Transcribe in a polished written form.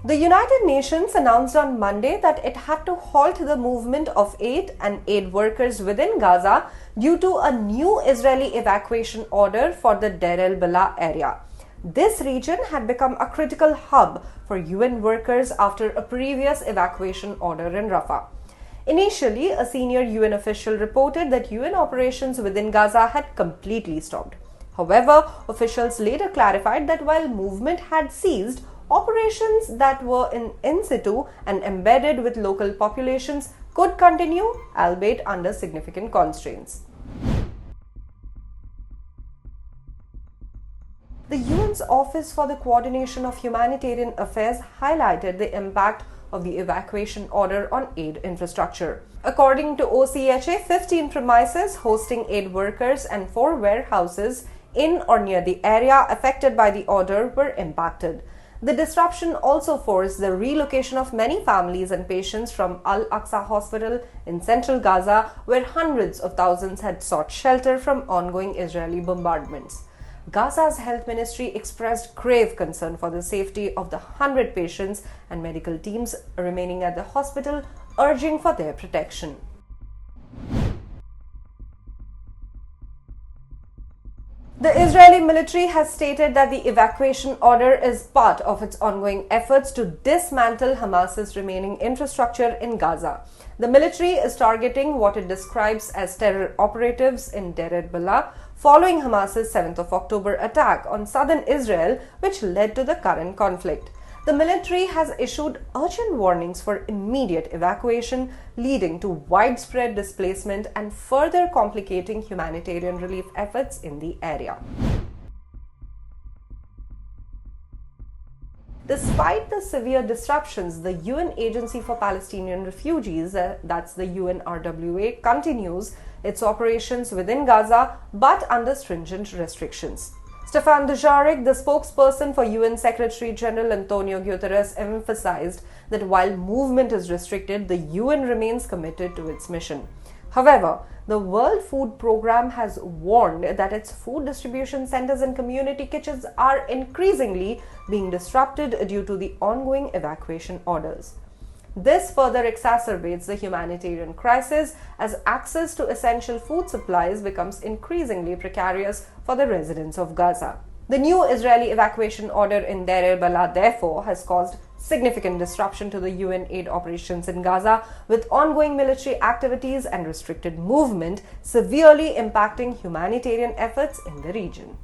The United Nations announced on Monday that it had to halt the movement of aid and aid workers within Gaza due to a new Israeli evacuation order for the Deir al-Balah area. This region had become a critical hub for UN workers after a previous evacuation order in Rafah. Initially, a senior UN official reported that UN operations within Gaza had completely stopped. However, officials later clarified that while movement had ceased, operations that were in situ and embedded with local populations could continue, albeit under significant constraints. The UN's Office for the Coordination of Humanitarian Affairs highlighted the impact of the evacuation order on aid infrastructure. According to OCHA, 15 premises hosting aid workers and 4 warehouses in or near the area affected by the order were impacted. The disruption also forced the relocation of many families and patients from al-Aqsa hospital in central Gaza, where hundreds of thousands had sought shelter from ongoing Israeli bombardments. Gaza's health ministry expressed grave concern for the safety of the 100 patients and medical teams remaining at the hospital, urging for their protection. The Israeli military has stated that the evacuation order is part of its ongoing efforts to dismantle Hamas's remaining infrastructure in Gaza. The military is targeting what it describes as terror operatives in Deir al-Balah following Hamas's 7th of October attack on southern Israel, which led to the current conflict. The military has issued urgent warnings for immediate evacuation, leading to widespread displacement and further complicating humanitarian relief efforts in the area. Despite the severe disruptions, the UN Agency for Palestinian Refugees, that's the UNRWA, continues its operations within Gaza but under stringent restrictions. Staffan Dujarric, the spokesperson for UN Secretary General Antonio Guterres, emphasized that while movement is restricted, the UN remains committed to its mission. However, the World Food Programme has warned that its food distribution centers and community kitchens are increasingly being disrupted due to the ongoing evacuation orders. This further exacerbates the humanitarian crisis as access to essential food supplies becomes increasingly precarious for the residents of Gaza. The new Israeli evacuation order in Deir al-Balah therefore has caused significant disruption to the UN aid operations in Gaza, with ongoing military activities and restricted movement severely impacting humanitarian efforts in the region.